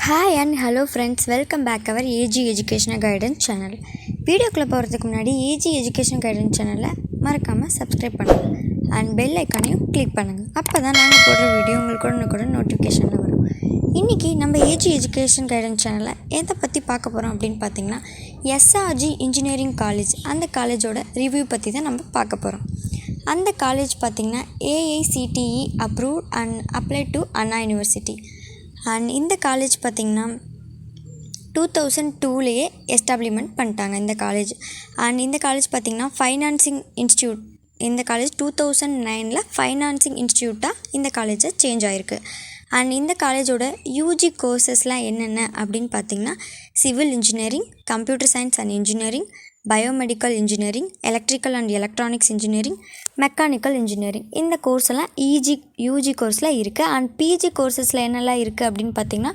Hi and hello friends, welcome back our AG educational guidance channel. வீடியோக்குள்ளே போகிறதுக்கு முன்னாடி AG education guidance சேனலில் மறக்காமல் சப்ஸ்கிரைப் பண்ணுங்கள் அண்ட் பெல் ஐக்கானையும் கிளிக் பண்ணுங்கள். அப்போ தான் நாங்கள் போடுற வீடியோ உங்களுக்கு கூட நோட்டிஃபிகேஷனில் வரும். இன்றைக்கி நம்ம ஏஜி எஜுகேஷன் கைடன்ஸ் சேனலில் எதை பற்றி பார்க்க போகிறோம் அப்படின்னு பார்த்தீங்கன்னா, SRG இன்ஜினியரிங் காலேஜ், அந்த காலேஜோட ரிவ்யூ பற்றி தான் நம்ம பார்க்க போகிறோம். அந்த காலேஜ் பார்த்திங்கன்னா AICTE approved and applied to Anna university. And இந்த காலேஜ் பார்த்திங்கன்னா 2002லேயே எஸ்டாப்ளிமெண்ட் பண்ணிட்டாங்க இந்த காலேஜ். அண்ட் இந்த காலேஜ் பார்த்திங்கன்னா ஃபைனான்சிங் இன்ஸ்டியூட், இந்த காலேஜ் 2009 ஃபைனான்சிங் இன்ஸ்டியூட்டாக இந்த காலேஜை சேஞ்ச் ஆகிருக்கு. அண்ட் இந்த காலேஜோட யூஜி கோர்சஸ்லாம் என்னென்ன அப்படின்னு பார்த்திங்கன்னா, civil engineering, computer science and engineering, biomedical engineering, electrical and electronics engineering, mechanical engineering. இந்த கோர்ஸ் எல்லாம் யூஜி கோர்ஸில் இருக்குது. அண்ட் பிஜி கோர்சஸில் என்னெல்லாம் இருக்குது அப்படின்னு பார்த்திங்கன்னா,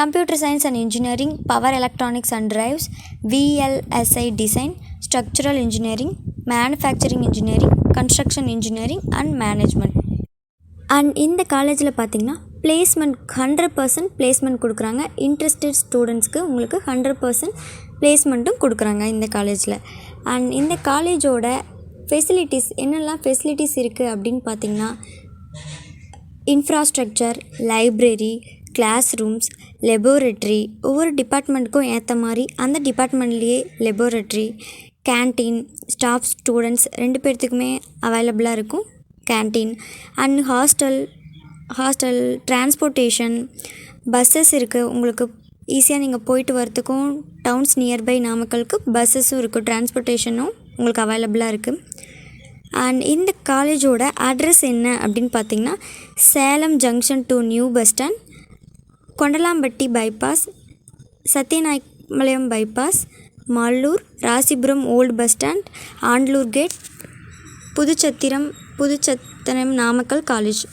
computer science and engineering, power electronics and drives, VLSI design, structural engineering, manufacturing engineering, construction engineering and management. And இந்த காலேஜில் பார்த்திங்கன்னா பிளேஸ்மெண்ட் 100% பிளேஸ்மெண்ட் கொடுக்குறாங்க. இன்ட்ரெஸ்டட் ஸ்டூடெண்ட்ஸ்க்கு உங்களுக்கு 100% பிளேஸ்மெண்ட்டும் கொடுக்குறாங்க இந்த காலேஜில். அண்ட் இந்த காலேஜோட ஃபெசிலிட்டிஸ் என்னெல்லாம் ஃபெசிலிட்டிஸ் இருக்குது அப்படின்னு பார்த்திங்கன்னா, infrastructure, library, class rooms, laboratory, ஒவ்வொரு டிபார்ட்மெண்ட்டுக்கும் ஏற்ற மாதிரி அந்த டிபார்ட்மெண்ட்லேயே லெபோரட்டரி, கேன்டீன், ஸ்டாஃப் ஸ்டூடெண்ட்ஸ் 2 பேர்த்துக்குமே அவைலபிளாக இருக்கும் canteen. And hostel transportation, buses இருக்குது. உங்களுக்கு ஈஸியாக நீங்கள் போயிட்டு வரத்துக்கும் டவுன்ஸ் நியர்பை நாமக்கலுக்கு பஸ்ஸஸும் இருக்குது, டிரான்ஸ்போர்ட்டேஷனும் உங்களுக்கு அவைலபிளாக இருக்குது. அண்ட் இந்த காலேஜோட அட்ரஸ் என்ன அப்படின்னு பார்த்திங்கன்னா, Salem junction to new bus stand, Kondalampatti bypass, Sathyanayakkampalayam bypass, Mallur, Rasipuram old bus stand, Andalur gate, Puduchatram Namakkal college.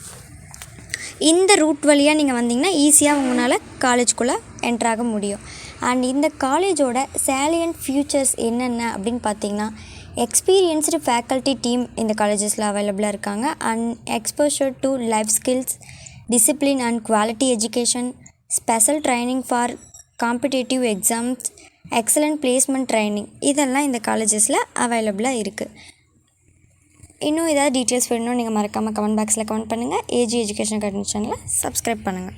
இந்த ரூட் வழியாக நீங்கள் வந்தீங்கன்னா ஈஸியாக உங்களால் காலேஜ்குள்ளே என்ட்ராக முடியும். அண்ட் இந்த காலேஜோட சேலியன்ட் ஃபியூச்சர்ஸ் என்னென்ன அப்படின்னு பார்த்தீங்கன்னா, எக்ஸ்பீரியன்ஸ்டு ஃபேக்கல்ட்டி டீம் இந்த காலேஜஸில் அவைலபிளாக இருக்காங்க. And exposure to life skills, discipline and quality education, special training for competitive exams, excellent placement training, இதெல்லாம் இந்த காலேஜஸில் அவைலபிளாக இருக்குது. இன்னும் ஏதாவது டீட்டெயில்ஸ் வேணும்னா நீங்கள் மறக்காமல் கமெண்ட் பாக்ஸில் கமெண்ட் பண்ணுங்கள். ஏஜி எஜுகேஷன் கைடன்ஸ் சேனலை சப்ஸ்கிரைப் பண்ணுங்கள்.